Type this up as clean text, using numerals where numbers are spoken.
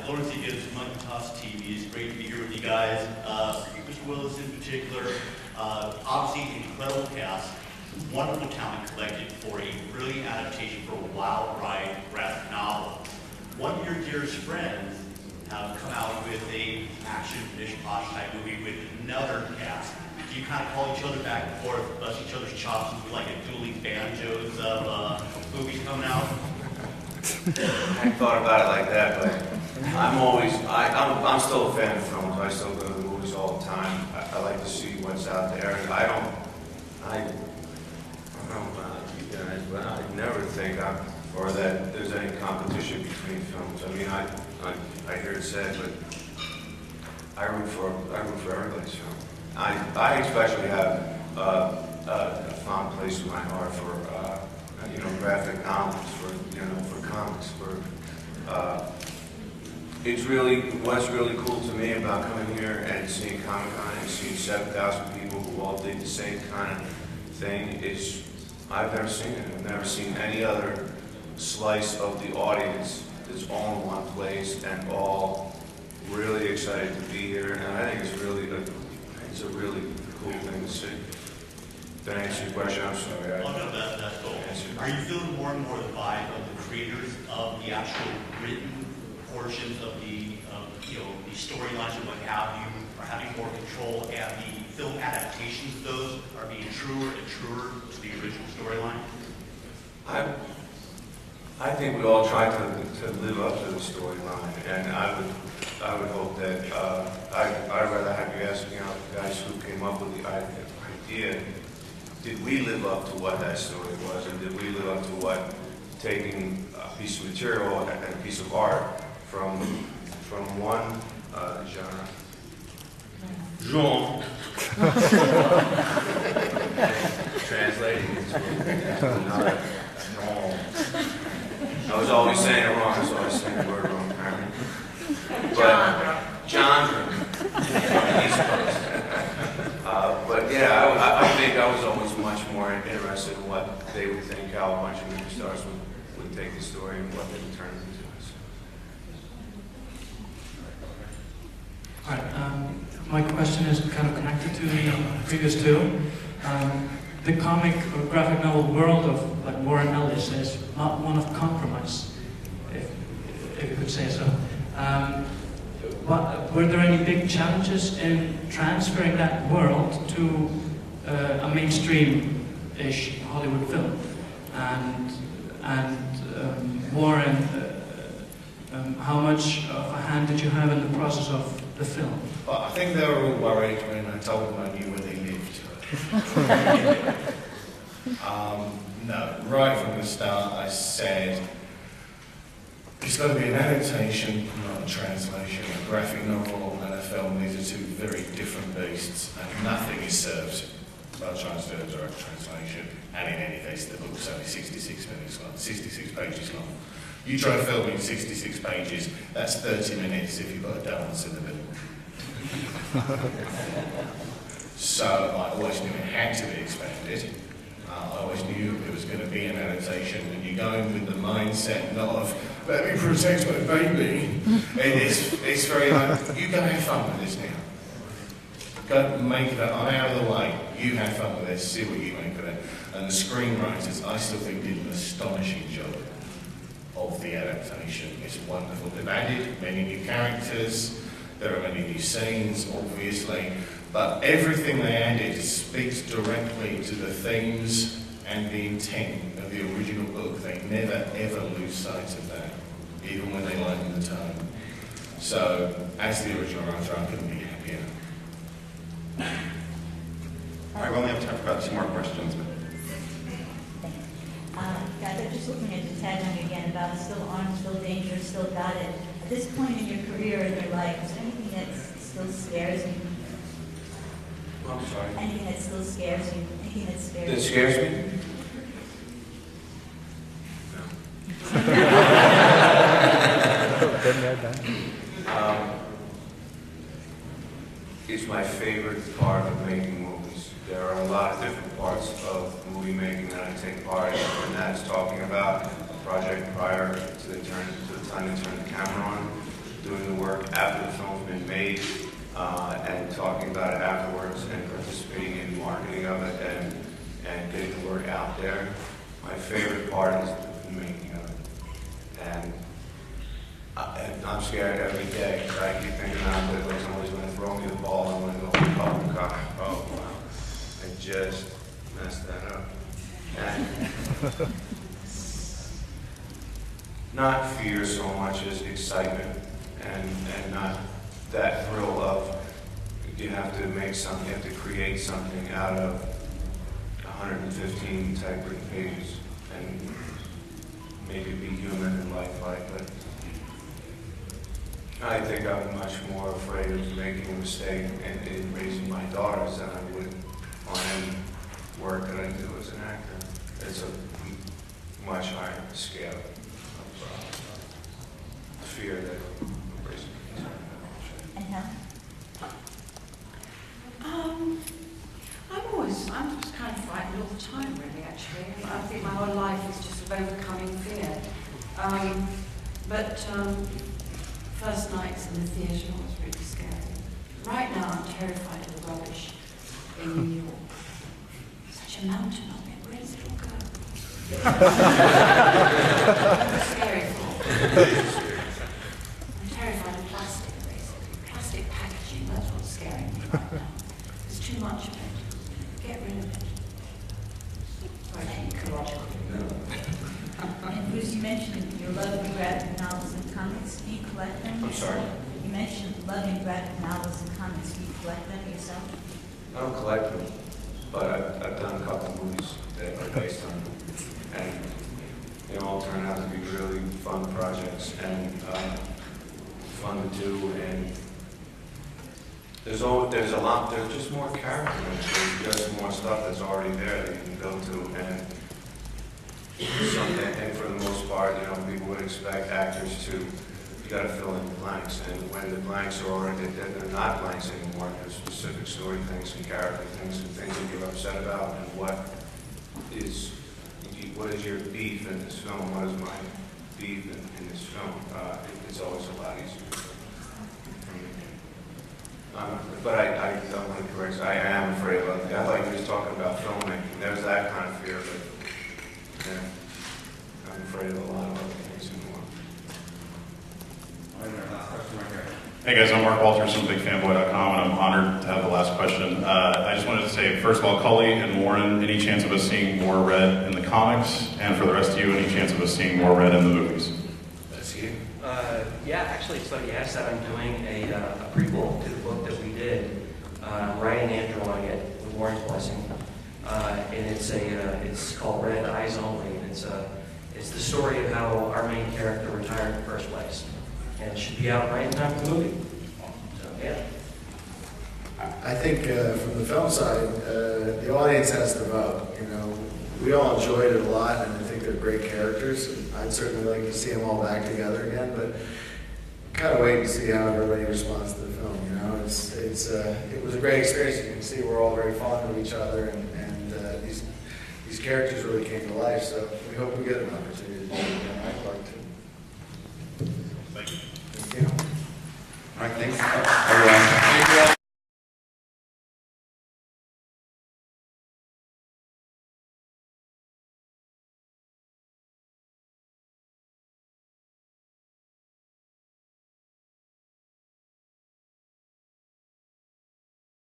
Lawrence Gibbs, Monkey Toss TV. It's great to be here with you guys. Mr. Willis in particular, obviously an incredible cast, wonderful talent collected for a brilliant adaptation for a wild ride graphic novel. One of your dearest friends have come out with a action mishposh type movie with another cast. Do you kind of call each other back and forth, bust each other's chops, and do like a dueling banjos of movies coming out? I hadn't thought about it like that, but I'm still a fan of films. I still go to the movies all the time. I like to see what's out there. I never think that there's any competition between films. I mean, I hear it said, but I root for everybody's film. I especially have a fond place in my heart for graphic novels, for comics, what's really cool to me about coming here and seeing Comic-Con and seeing 7,000 people who all did the same kind of thing is I've never seen it. I've never seen any other slice of the audience that's all in one place and all really excited to be here. And I think it's a really cool thing to see. Did I answer your question? I'm sorry. Oh no, that's cool. Are you feeling more and more the vibe of the creators of the actual written portions of the storylines and what have you, are having more control, and the film adaptations of those are being truer and truer to the original storyline? I think we all try to live up to the storyline, and I would hope that I'd rather have you asking out the guys who came up with the idea. Did we live up to what that story was, and did we live up to what taking a piece of material and a piece of art from one genre, translating into another genre. I was always saying it wrong. I was always saying the word wrong, apparently. But genre. But yeah, I think I was always much more interested in what they would think, how a bunch of movie stars would take the story and what they would turn it into. All right. My question is kind of connected to the previous two. The comic or graphic novel world of like Warren Ellis is not one of compromise, if you could say so. Were there any big challenges in transferring that world to a mainstream-ish Hollywood film? And Warren, how much of a hand did you have in the process of the film? Well, I think they were all worried when I told them I knew where they lived. No, right from the start I said, it's got to be an adaptation, not a translation. A graphic novel and a film, these are two very different beasts, and nothing is served by trying to do a direct translation. And in any case, the book's only 66 minutes long, 66 pages long. You try to film in 66 pages, that's 30 minutes if you've got a dance in the middle. So I always knew it had to be expanded. I always knew it was going to be an adaptation, and you go in with the mindset not of, let me protect my baby. It's very like, you go have fun with this now. Go make that, I'm out of the way, you have fun with this, see what you make of it. And the screenwriters, I still think, did an astonishing job of the adaptation. It's wonderful. They've added many new characters, there are many new scenes, obviously, but everything they added speaks directly to the themes and the intent of the original book. They never ever lose sight of that, even when they lighten the tone. So, as the original writer, I couldn't be happier. All right, we only have time for about 2 more questions. Guys, I'm just looking at the tagline again about still armed, still dangerous, still got it. At this point in your career and your life, is there anything that still scares you? I'm sorry. Anything that still scares you? Anything that scares you? That scares me? It's my favorite part of making movies. There are a lot of different parts of movie making that I take part in, and that's talking about a project prior to the time to turn the camera on, doing the work after the film's been made, and talking about it afterwards, and participating in the marketing of it, and getting the word out there. My favorite part is the making of it. And I'm scared every day. I keep thinking that somebody's going to throw me the ball and I'm going to go up the car. Oh, wow. I just messed that up. And not fear so much as excitement, and not that thrill of you have to make something, you have to create something out of 115 typewritten pages and make it be human and lifelike. But I think I'm much more afraid of making a mistake in raising my daughters than I would on any work that I do as an actor. It's a much higher scale of fear that I'm raising. And Helen? I'm just kind of frightened all the time, really, actually. I think my whole life is just of overcoming fear. First nights in the theatre was really scary. Right now, I'm terrified of the rubbish in New York. Such a mountain of it. Where does it all go? That's scary for. I'm terrified of plastic, basically. Plastic packaging, that's what's scaring me right now. There's too much of it. Get rid of it. Sorry, ecological. And Bruce, you mentioned your love of graphic novels and comics. Do you collect them? I'm sorry? You mentioned loving graphic novels and comics. Do you collect them yourself? I don't collect them, but I've done a couple movies that are based on them, and they all turn out to be really fun projects and fun to do. And there's just more character. There's just more stuff that's already there that you can go to, and for the most part, people would expect actors to. You got to fill in the blanks, and when the blanks are already, they're not blanks anymore. There's specific story things and character things and things that you're upset about, and what is your beef in this film? What is my beef in this film? It's always a lot easier for me. But I don't want to correct. I am afraid of other things. I thought you were just talking about filmmaking. There's that kind of fear, but yeah, I'm afraid of a lot of other things anymore. Hey guys, I'm Mark Walters from BigFanboy.com, and I'm honored to have the last question. I just wanted to say, first of all, Cully and Warren, any chance of us seeing more Red in the comics? And for the rest of you, any chance of us seeing more Red in the movies? That's you. Yeah, actually, it's funny you asked that. I'm doing a prequel to the book that we did, writing and drawing it with Warren's blessing. And it's called Red Eyes Only. And it's the story of how our main character retired in the first place. And it should be out right in time for the movie. So, yeah. I think from the film side, the audience has to vote. We all enjoyed it a lot, and I think they're great characters. And I'd certainly like to see them all back together again, but kind of wait and see how everybody responds to the film. It was a great experience. You can see we're all very fond of each other, and these characters really came to life. So we hope we get an opportunity to do it again. I'd like to. Thank you. Thank you. All right, thanks. Everyone.